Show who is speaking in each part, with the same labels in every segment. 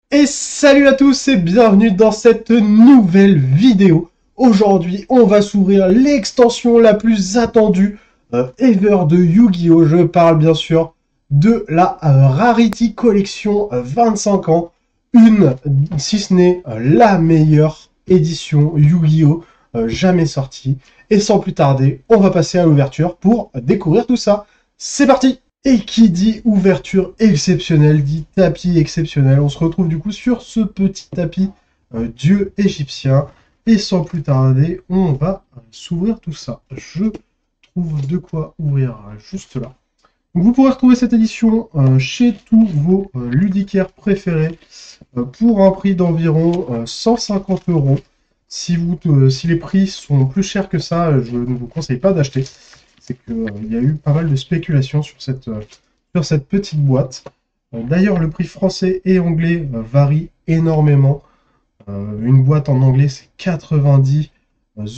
Speaker 1: Et salut à tous et bienvenue dans cette nouvelle vidéo. Aujourd'hui, on va s'ouvrir l'extension la plus attendue ever de Yu-Gi-Oh! Je parle bien sûr de la Rarity Collection 25 ans. Une, si ce n'est la meilleure édition Yu-Gi-Oh! Jamais sortie. Et sans plus tarder, on va passer à l'ouverture pour découvrir tout ça. C'est parti! Et qui dit ouverture exceptionnelle, dit tapis exceptionnel. On se retrouve du coup sur ce petit tapis dieu égyptien. Et sans plus tarder, on va s'ouvrir tout ça. Je trouve de quoi ouvrir juste là. Donc vous pourrez retrouver cette édition chez tous vos ludicaires préférés pour un prix d'environ 150 euros. Si les prix sont plus chers que ça, je ne vous conseille pas d'acheter. C'est qu'il y a eu pas mal de spéculations sur cette petite boîte. D'ailleurs, le prix français et anglais varie énormément. Une boîte en anglais, c'est 90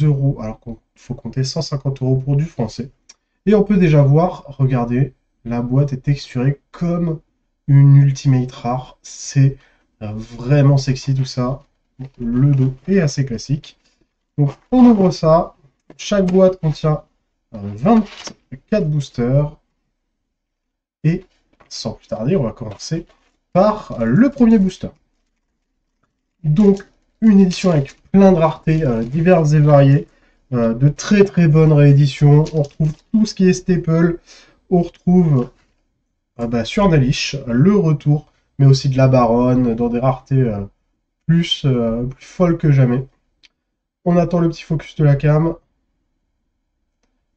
Speaker 1: euros, alors qu'il faut compter 150 euros pour du français. Et on peut déjà voir, regardez, la boîte est texturée comme une Ultimate Rare. C'est vraiment sexy tout ça. Le dos est assez classique. Donc on ouvre ça. Chaque boîte contient 24 boosters. Et sans plus tarder, on va commencer par le premier booster. Donc une édition avec plein de raretés diverses et variées. De très très bonnes rééditions. On retrouve tout ce qui est staple. On retrouve sur Nalish le retour, mais aussi de la Baronne dans des raretés plus folles que jamais. On attend le petit focus de la cam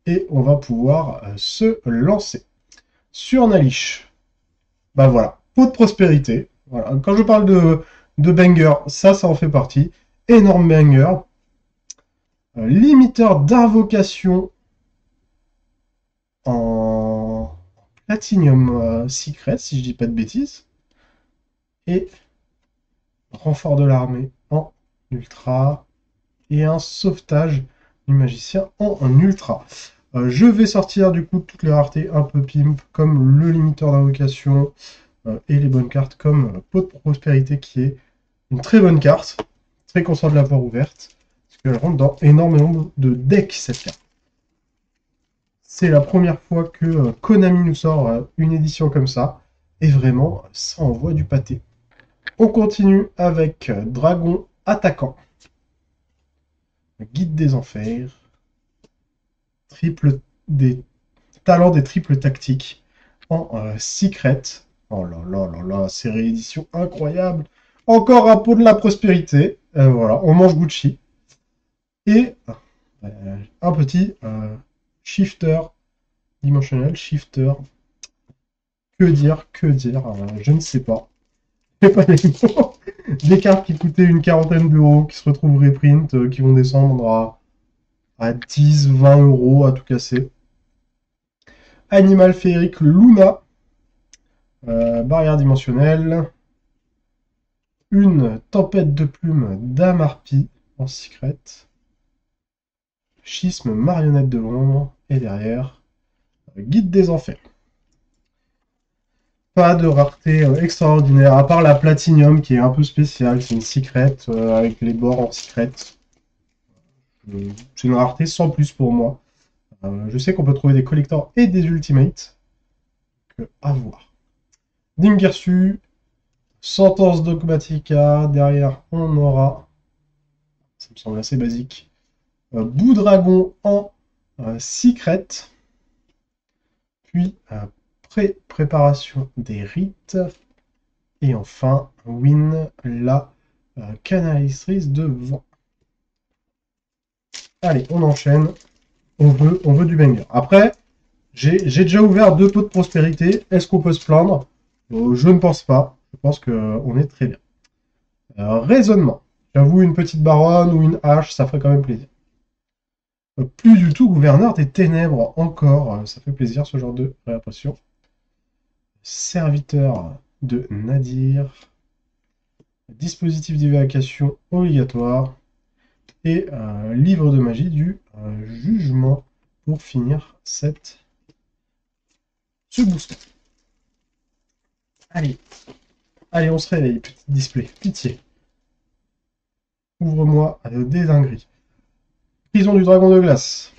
Speaker 1: et on va pouvoir se lancer. Sur Nalish, bah voilà, pot de prospérité. Voilà. Quand je parle de banger, ça en fait partie. Énorme banger. Limiteur d'invocation en Platinum Secret, si je dis pas de bêtises. Et renfort de l'armée en ultra. Et un sauvetage du magicien en ultra. Je vais sortir du coup toutes les raretés un peu pimp, comme le limiteur d'invocation et les bonnes cartes, comme pot de prospérité qui est une très bonne carte, très content de l'avoir ouverte, parce qu'elle rentre dans énormément de decks cette carte. C'est la première fois que Konami nous sort une édition comme ça, et vraiment, ça envoie du pâté. On continue avec Dragon Attaquant, Guide des Enfers, triple des talents des triples tactiques en secret. Oh là là là là, ces rééditions incroyables. Encore un pot de la prospérité. Voilà, on mange Gucci. Et un petit shifter dimensionnel, shifter. Que dire, que dire, je ne sais pas. Pas les mots. Des cartes qui coûtaient une quarantaine d'euros, qui se retrouvent reprint, qui vont descendre à 10, 20 euros à tout casser. Animal féerique Luna, barrière dimensionnelle, une tempête de plumes d'Amarpi en secret, schisme marionnette de l'ombre, et derrière, guide des enfers. Pas de rareté extraordinaire, à part la Platinium qui est un peu spéciale, c'est une secret avec les bords en secret. C'est une rareté sans plus pour moi. Je sais qu'on peut trouver des collectors et des ultimates, à voir. Dingersu, Sentence Dogmatica, derrière on aura, ça me semble assez basique, Boudragon en secret, puis préparation des rites, et enfin Win, la canalisatrice de vent. Allez, on enchaîne, on veut du banger. Après, j'ai déjà ouvert 2 pots de prospérité, est-ce qu'on peut se plaindre? Je ne pense pas, je pense qu'on est très bien. Raisonnement. J'avoue, une petite baronne ou une hache, ça ferait quand même plaisir. Plus du tout gouverneur des ténèbres, encore. Ça fait plaisir, ce genre de réimpression. Serviteur de Nadir. Dispositif d'évacuation obligatoire. Et livre de magie du jugement pour finir ce booster. Allez, Allez, on se réveille, petit display. Pitié. Ouvre-moi des dingueries. Prison du dragon de glace.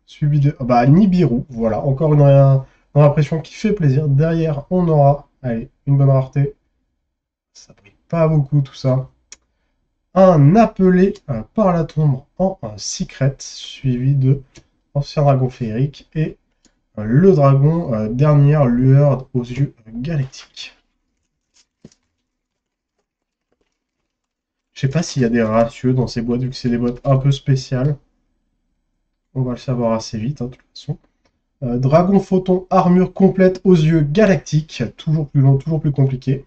Speaker 1: Suivi de... ah bah, Nibiru. Voilà, encore une impression qui fait plaisir. Derrière, on aura... allez, une bonne rareté. Ça brille pas beaucoup, tout ça. Un appelé par la tombe en secret, suivi de ancien dragon féerique et le dragon dernière lueur aux yeux galactiques. Je sais pas s'il y a des ratios dans ces boîtes, vu que c'est des boîtes un peu spéciales. On va le savoir assez vite, hein, de toute façon. Dragon photon, armure complète aux yeux galactiques, toujours plus long, toujours plus compliqué.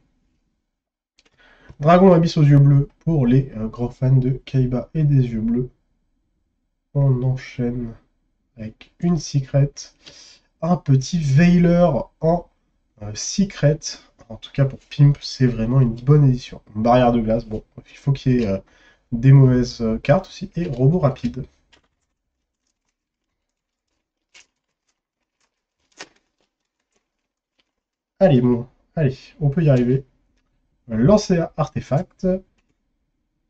Speaker 1: Dragon abysse aux yeux bleus pour les gros fans de Kaiba et des yeux bleus. On enchaîne avec une secret. Un petit Veiler en secret. En tout cas pour Pimp, c'est vraiment une bonne édition. Une barrière de glace, bon, il faut qu'il y ait des mauvaises cartes aussi. Et robot rapide. Allez, bon, allez, on peut y arriver. Lancer artefact.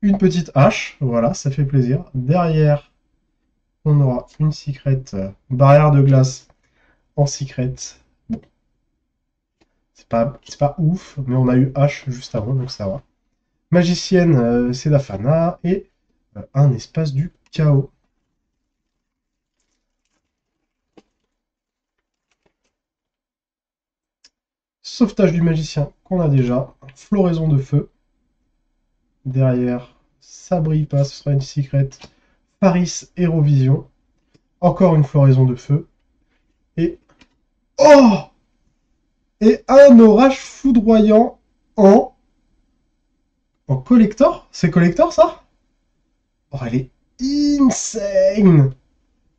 Speaker 1: Une petite hache, voilà, ça fait plaisir. Derrière, on aura une secret barrière de glace en secret. Bon, c'est pas ouf, mais on a eu hache juste avant, donc ça va. Magicienne, c'est Dafana, et un espace du chaos. Sauvetage du magicien qu'on a déjà. Floraison de feu. Derrière, ça brille pas, ce sera une secret. Paris Hérovision. Encore une floraison de feu. Et... oh! Et un orage foudroyant en... en collector? C'est collector, ça? Oh, elle est insane!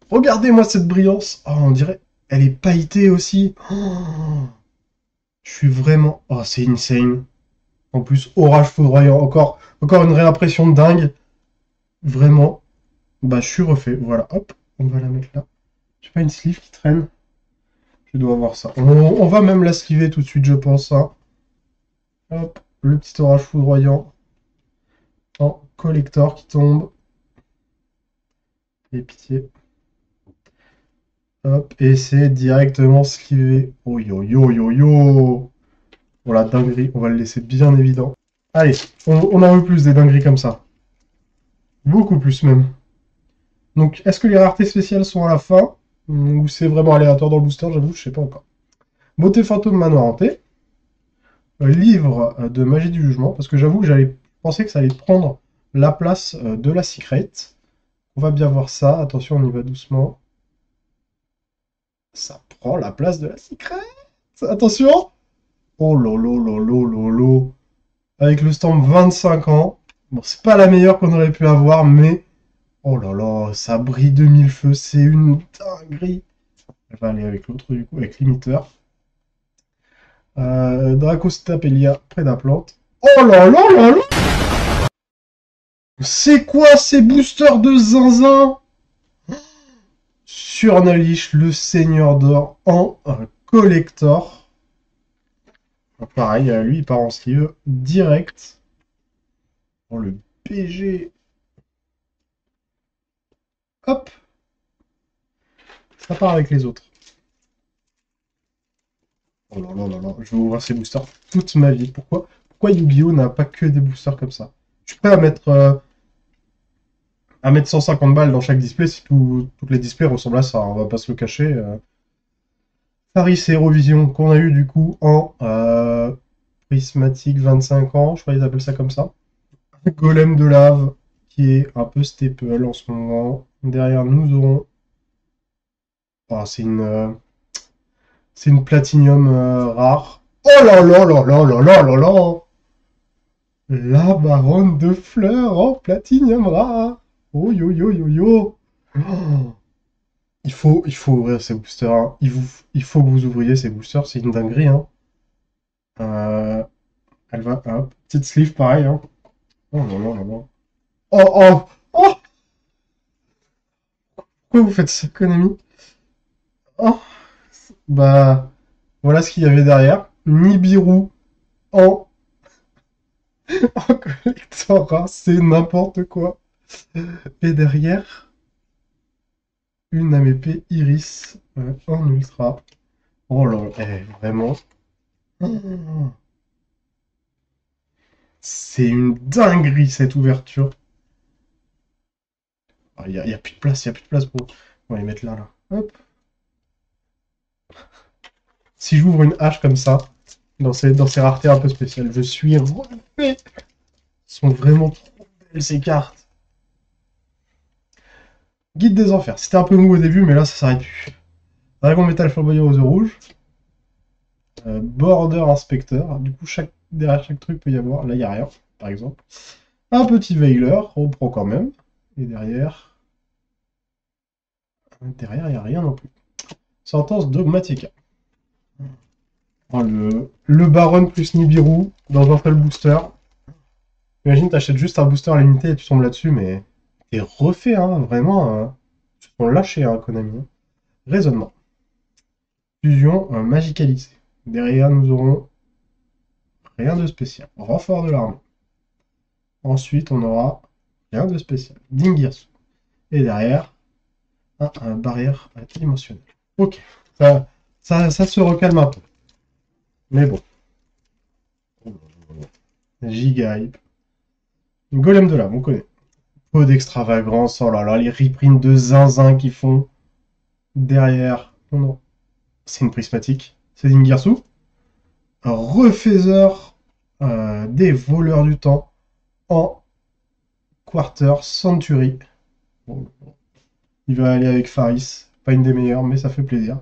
Speaker 1: Regardez-moi cette brillance. Oh, on dirait... elle est pailletée aussi. Oh, je suis vraiment... oh, c'est insane. En plus, orage foudroyant. Encore une réimpression de dingue. Vraiment. Bah, je suis refait. Voilà, hop. On va la mettre là. J'ai pas une sleeve qui traîne. Je dois avoir ça. On va même la sliver tout de suite, je pense. Hein. Hop. Le petit orage foudroyant. En collector qui tombe. Et pitié. Hop. Et c'est directement slivé. Oh yo yo yo yo. Voilà, dinguerie. On va le laisser bien évident. Allez, on en veut plus des dingueries comme ça. Beaucoup plus même. Donc, est-ce que les raretés spéciales sont à la fin? Ou c'est vraiment aléatoire dans le booster? J'avoue, je sais pas encore. Beauté fantôme manoir hanté. Livre de magie du jugement. Parce que j'avoue que j'allais penser que ça allait prendre la place de la secret. On va bien voir ça. Attention, on y va doucement. Ça prend la place de la secret. Attention. Oh lolo lolo lolo. Avec le stamp 25 ans. Bon, c'est pas la meilleure qu'on aurait pu avoir, mais... oh là là, ça brille de mille feux, c'est une dinguerie. Elle va aller avec l'autre, du coup, avec limiteur. Dracostapelia, Prédaplante. Oh là là là là! C'est quoi ces boosters de zinzin? Surnalish, le Seigneur d'Or en collector. Pareil, lui, il part en sleeve direct. Pour le PG. Hop. Ça part avec les autres. Oh là là là là, je vais ouvrir ces boosters toute ma vie. Pourquoi Yu-Gi-Oh n'a pas que des boosters comme ça? Je suis prêt à mettre 150 balles dans chaque display si toutes les displays ressemblent à ça, on va pas se le cacher. Paris Eurovision qu'on a eu du coup en prismatique 25 ans, je crois qu'ils appellent ça comme ça. Golem de lave qui est un peu staple en ce moment. Derrière nous aurons... oh, c'est une platinium rare. Oh là là là là là là là là! La baronne de fleurs en platinium rare! Oh yo yo yo yo! Oh, il faut ouvrir ces boosters. Hein. Il faut que vous ouvriez ces boosters, c'est une dinguerie. Hein. Elle va, hop, petite sleeve pareil. Hein. Oh là là là là. Oh oh oh! Pourquoi vous faites cette économie? Oh! Bah, voilà ce qu'il y avait derrière. Nibiru en En collector rare, c'est n'importe quoi. Et derrière, une âme épée Iris en ultra. Oh là là, vraiment. Oh, c'est une dinguerie cette ouverture. Il n'y a plus de place, il n'y a plus de place pour... On va les mettre là, là. Hop. Si j'ouvre une hache comme ça, dans ces raretés un peu spéciales, je suis refait. Elles sont vraiment trop belles ces cartes. Guide des enfers. C'était un peu mou au début, mais là ça s'arrête plus. Dragon métal flamboyant aux œufs rouges. Border inspecteur. Du coup, derrière chaque truc peut y avoir. Là, il n'y a rien, par exemple. Un petit Veiler, on prend quand même. Et derrière, il n'y a rien non plus. Sentence dogmatica. Oh, le Baron plus Nibiru dans un seul booster. Imagine, t'achètes juste un booster limité et tu tombes là-dessus, mais t'es refait, hein, vraiment. Ils se sont lâchés, hein, Konami. Raisonnement. Fusion magicalisée. Derrière, nous aurons rien de spécial. Renfort de l'armée. Ensuite, on aura rien de spécial. Dingirsu. Et derrière, un barrière émotionnelle. Ok, ça se recalme un peu. Mais bon. Giga hype. Golem de l'âme, on connaît. Peu d'extravagance, oh là là, les reprints de zinzin qui font. Derrière, oh non, c'est une prismatique. C'est Dingirsu. Un refaiseur des voleurs du temps en Quarter Century. Bon, il va aller avec Faris. Pas une des meilleures, mais ça fait plaisir.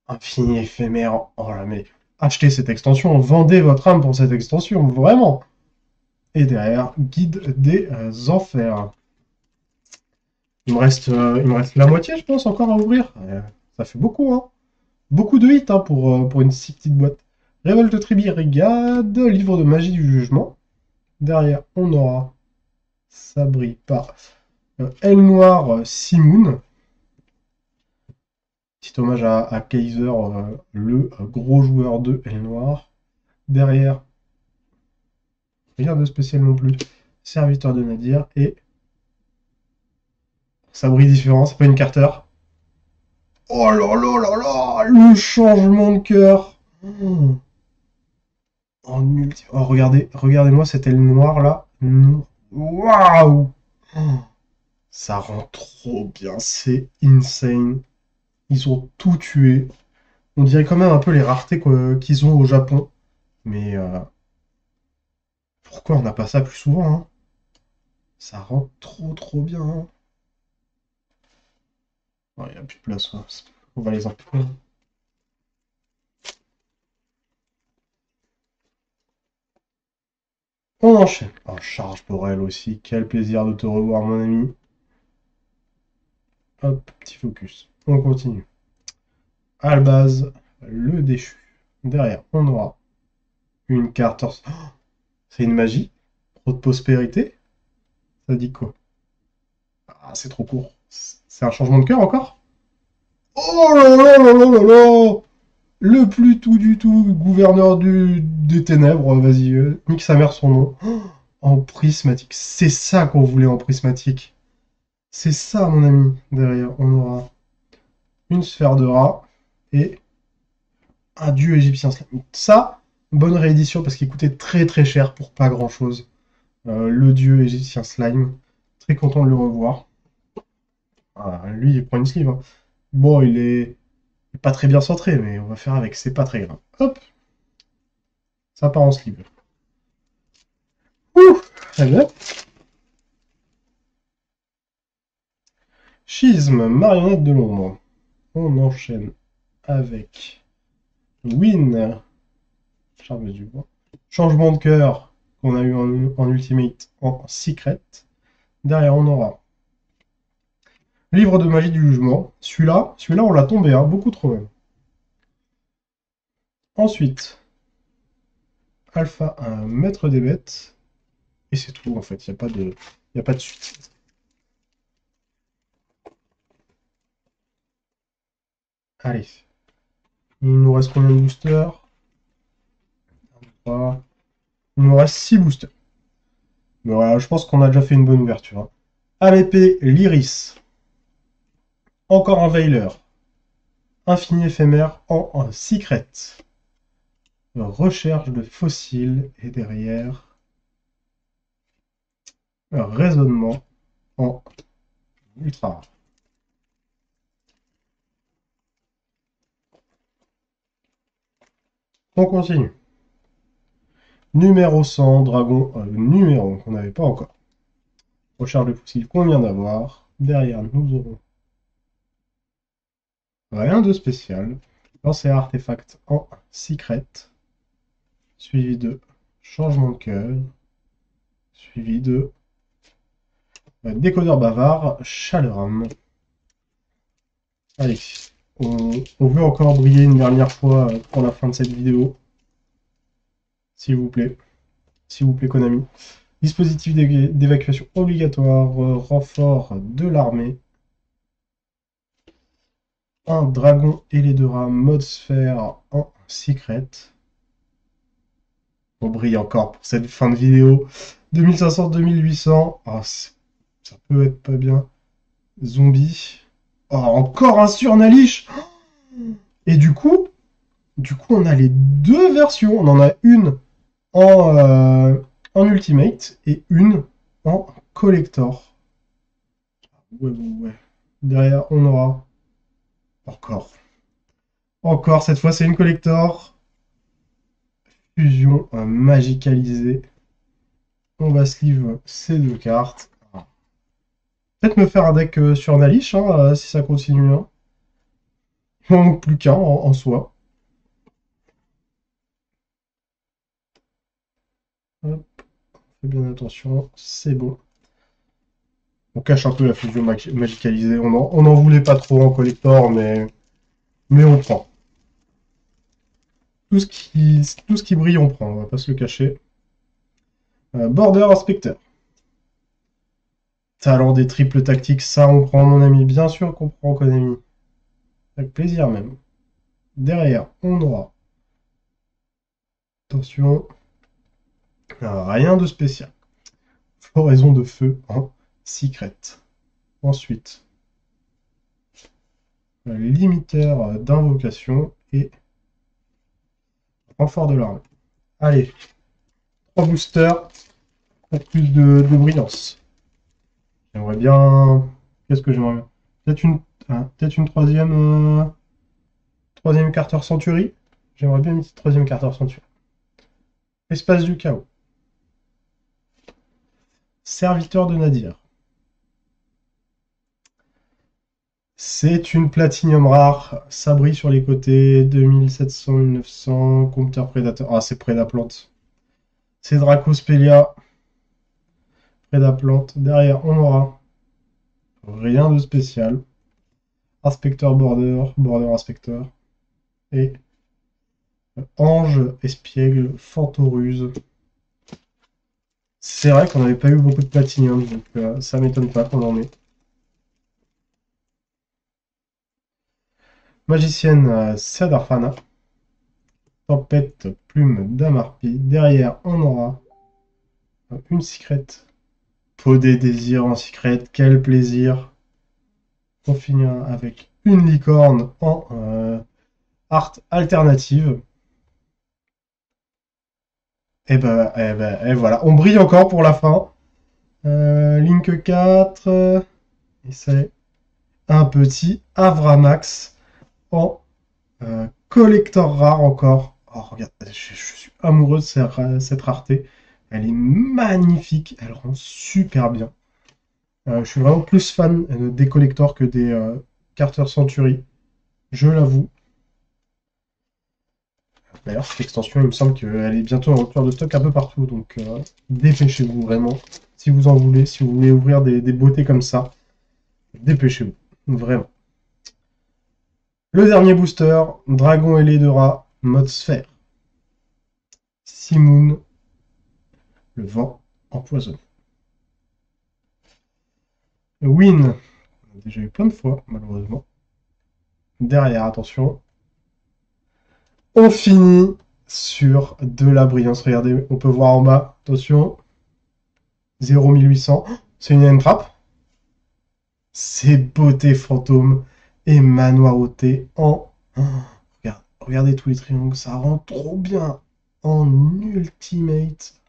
Speaker 1: Infini éphémère. Oh là, mais achetez cette extension. Vendez votre âme pour cette extension. Vraiment. Et derrière, guide des enfers. Il me reste la moitié, je pense, encore à ouvrir. Ça fait beaucoup, hein. Beaucoup de hits hein, pour une si petite boîte. Révolte Tribirigade, livre de magie du jugement. Derrière, on aura, ça brille pas, Elle Noire Simoun. Petit hommage à Kaiser, le gros joueur de Elle Noire. Derrière, rien de spécial non plus. Serviteur de Nadir. Et ça brille différent, c'est pas une Carter. Oh là là là là, le changement de cœur. En ultime. Oh, regardez-moi cette aile noire là. Waouh! Ça rend trop bien, c'est insane. Ils ont tout tué. On dirait quand même un peu les raretés qu'ils ont au Japon. Mais pourquoi on n'a pas ça plus souvent, hein? Ça rend trop bien, hein. Oh, il n'y a plus de place, hein. On va les imprimer. On enchaîne. Oh, charge pour elle aussi. Quel plaisir de te revoir, mon ami. Hop, petit focus. On continue. Albaz, le déchu. Derrière, on aura une carte. Oh, c'est une magie. Trop de prospérité. Ça dit quoi? Ah, c'est trop court. C'est un changement de cœur encore? Oh là là là là là là! Le plus tout du tout, gouverneur des ténèbres, vas-y, nique sa mère son nom. Oh, en prismatique. C'est ça qu'on voulait en prismatique. C'est ça, mon ami. Derrière, on aura une sphère de rat et un dieu égyptien slime. Ça, bonne réédition parce qu'il coûtait très cher pour pas grand chose. Le dieu égyptien slime. Très content de le revoir. Ah, lui, il prend une sleeve, hein. Bon, il est pas très bien centré, mais on va faire avec, c'est pas très grave. Hop, ça part en sleeve. Ouh, très bien. Schisme, marionnette de l'ombre. On enchaîne avec Win, charme du bois. Changement de cœur qu'on a eu en Ultimate en Secret. Derrière, on aura Livre de magie du jugement. Celui-là, on l'a tombé, hein, beaucoup trop même. Ensuite, Alpha, un maître des bêtes. Et c'est tout, en fait. Y a pas de suite. Allez. Il nous reste combien de boosters? 3. Il nous reste 6 boosters. Mais voilà, je pense qu'on a déjà fait une bonne ouverture. Hein. À l'épée, l'Iris. Encore un Veiler. Infini éphémère en secret. Recherche de fossiles. Et derrière, raisonnement en ultra rare. On continue. Numéro 100, dragon numéro qu'on n'avait pas encore. Recherche de fossiles qu'on vient d'avoir. Derrière, nous aurons rien de spécial. Lancer artefact en secret. Suivi de changement de cœur. Suivi de décodeur bavard, Chaleuram. Allez, on veut encore briller une dernière fois pour la fin de cette vidéo. S'il vous plaît. S'il vous plaît, Konami. Dispositif d'évacuation obligatoire, renfort de l'armée. Un dragon et les deux rats, mode sphère en secret. On brille encore pour cette fin de vidéo. 2500-2800. Oh, ça peut être pas bien. Zombie. Oh, encore un surnaliche. Et du coup, on a les deux versions. On en a une en Ultimate et une en Collector. Ouais. Derrière, on aura encore. Cette fois, c'est une Collector. Fusion magicalisée. On va sleeve ces deux cartes. Peut-être me faire un deck sur Nalish, hein, si ça continue. Hein. Il n'en manque plus qu'un en soi. Hop, fais bien attention, c'est bon. On cache un peu la fusion magicalisée. On en voulait pas trop en collector, mais on prend. Tout ce qui brille, on prend, on va pas se le cacher. Border Inspector. Talent des triples tactiques, ça on prend, mon ami. Bien sûr qu'on prend, Konami. Avec plaisir même. Derrière, on aura. Attention. Rien de spécial. Floraison de feu en secret. Ensuite, limiteur d'invocation et renfort de l'armée. Allez, 3 boosters pour plus de brillance. J'aimerais bien... Qu'est-ce que j'aimerais bien? Peut-être une troisième Carter Century. J'aimerais bien une petite troisième Carter Century. Espace du chaos. Serviteur de Nadir. C'est une platinium rare. Ça brille sur les côtés. 2700, 1900. Compteur prédateur. Ah, c'est Prédaplante. C'est Dracospelia. Prédaplante. Derrière, on aura rien de spécial. Inspecteur Border. Border Inspecteur. Et Ange, Espiègle, Fantoruse. C'est vrai qu'on n'avait pas eu beaucoup de platinium, donc ça m'étonne pas qu'on en ait. Magicienne, Sadarfana. Tempête, Plume d'Amarpi. Derrière, on aura une secret. Peau des désirs en secret, quel plaisir. On finira avec une licorne en art alternative. Et voilà, on brille encore pour la fin. Link 4. Et c'est un petit Avramax en collector rare encore. Oh, regarde, je suis amoureux de cette rareté. Elle est magnifique, elle rend super bien. Je suis vraiment plus fan des collectors que des Carter Century. Je l'avoue. D'ailleurs, cette extension, il me semble qu'elle est bientôt en rupture de stock un peu partout. Donc, dépêchez-vous vraiment. Si vous en voulez, si vous voulez ouvrir des beautés comme ça, dépêchez-vous. Vraiment. Le dernier booster, Dragon ailé de rat, mode sphère. Simoon, le vent empoisonné. Win, on a déjà eu plein de fois, malheureusement. Derrière, attention. On finit sur de la brillance. Regardez, on peut voir en bas, attention, 0,1800. C'est une entrap. C'est beauté fantôme et manoireauté en... Oh, regardez tous les triangles, ça rend trop bien en ultimate.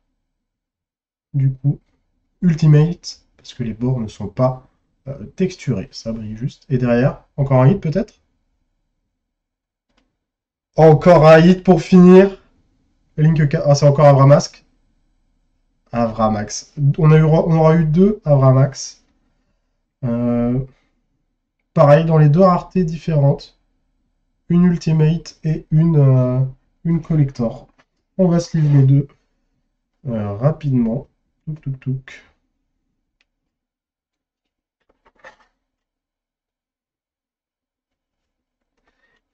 Speaker 1: Du coup, ultimate, parce que les bords ne sont pas texturés, ça brille juste. Et derrière, encore un hit peut-être. Encore un hit pour finir. Link 4. Ah, c'est encore Avramax. Avramax. On aura eu deux Avramax. Pareil, dans les deux raretés différentes. Une Ultimate et une Collector. On va se livrer les deux rapidement. Touk, touk, touk.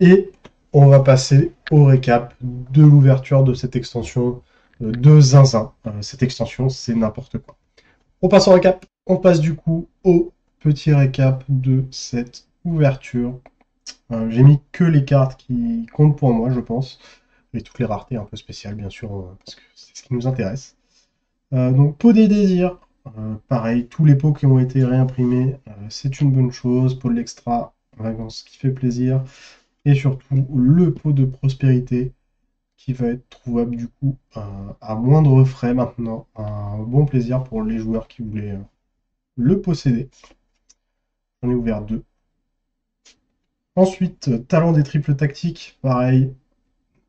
Speaker 1: Et on va passer au récap de l'ouverture de cette extension de Zinzin. Cette extension, c'est n'importe quoi. On passe au récap. On passe du coup au petit récap de cette ouverture. J'ai mis que les cartes qui comptent pour moi, je pense. Et toutes les raretés un peu spéciales, bien sûr, parce que c'est ce qui nous intéresse. Donc, pot des désirs. Pareil, tous les pots qui ont été réimprimés, c'est une bonne chose. Pot de l'extra, ce qui fait plaisir. Et surtout, le pot de prospérité, qui va être trouvable du coup à moindre frais maintenant. Un bon plaisir pour les joueurs qui voulaient le posséder. J'en ai ouvert deux. Ensuite, talent des triples tactiques, pareil,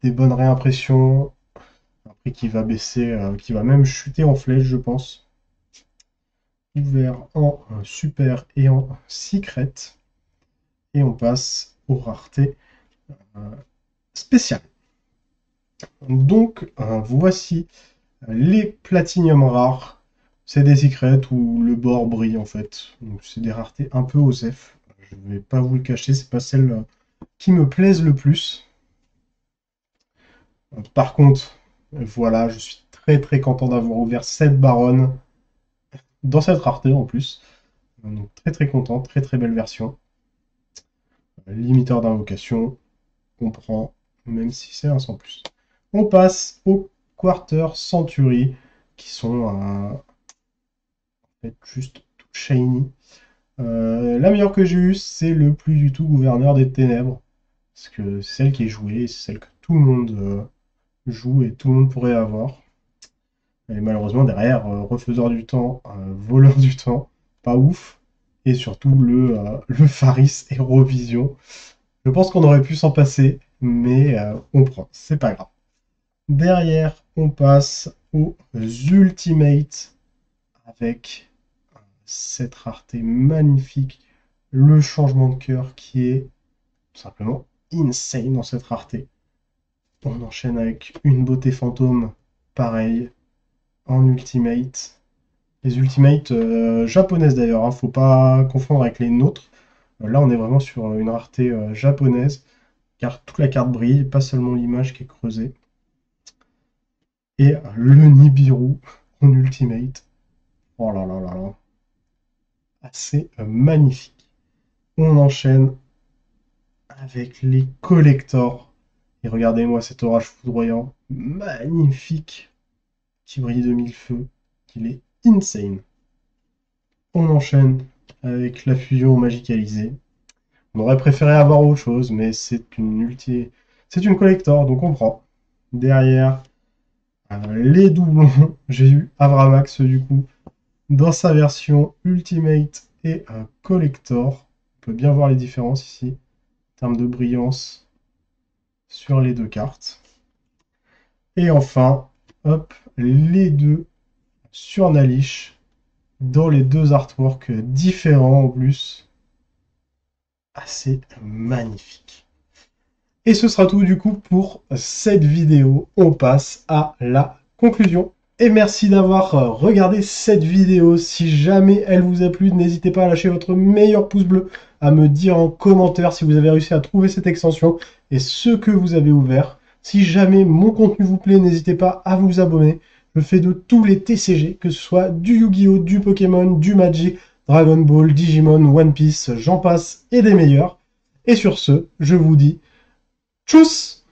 Speaker 1: des bonnes réimpressions, un prix qui va baisser, qui va même chuter en flèche, je pense. Ouvert en super et en secret. Et on passe aux raretés spéciales. Donc, voici les platinium rares. C'est des secrets où le bord brille en fait. Donc, c'est des raretés un peu OSEF. Je ne vais pas vous le cacher, c'est pas celle qui me plaisent le plus. Par contre, voilà, je suis très très content d'avoir ouvert cette baronne dans cette rareté en plus. Donc très très content, très très belle version. Limiteur d'invocation, on prend, même si c'est un sans plus. On passe au Quarter Century, qui sont en fait juste tout shiny. La meilleure que j'ai eue, c'est le plus du tout Gouverneur des Ténèbres. Parce que c'est celle qui est jouée, c'est celle que tout le monde joue et tout le monde pourrait avoir. Et malheureusement, derrière, refaiseur du temps, voleur du temps, pas ouf. Et surtout, le Faris Eurovision. Je pense qu'on aurait pu s'en passer, mais on prend, c'est pas grave. Derrière, on passe aux Ultimates avec cette rareté magnifique, le changement de cœur qui est tout simplement insane dans cette rareté. On enchaîne avec une beauté fantôme, pareil, en Ultimate. Les Ultimates japonaises d'ailleurs, hein, faut pas confondre avec les nôtres. Là, on est vraiment sur une rareté japonaise, car toute la carte brille, pas seulement l'image qui est creusée. Et le Nibiru en Ultimate. Oh là là là là. Assez magnifique. On enchaîne avec les collectors. Et regardez-moi cet orage foudroyant, magnifique, qui brille de mille feux. Il est insane. On enchaîne avec la fusion magicalisée. On aurait préféré avoir autre chose, mais c'est une collector, donc on prend. Derrière, les doublons, j'ai eu Avramax du coup, dans sa version Ultimate et Collector. On peut bien voir les différences ici, en termes de brillance sur les deux cartes. Et enfin, hop, les deux sur Nalish, dans les deux artworks différents en plus. Assez magnifique. Et ce sera tout du coup pour cette vidéo. On passe à la conclusion. Et merci d'avoir regardé cette vidéo. Si jamais elle vous a plu, n'hésitez pas à lâcher votre meilleur pouce bleu, à me dire en commentaire si vous avez réussi à trouver cette extension et ce que vous avez ouvert. Si jamais mon contenu vous plaît, n'hésitez pas à vous abonner. Je fais de tous les TCG, que ce soit du Yu-Gi-Oh!, du Pokémon, du Magic, Dragon Ball, Digimon, One Piece, j'en passe et des meilleurs. Et sur ce, je vous dis tchuss!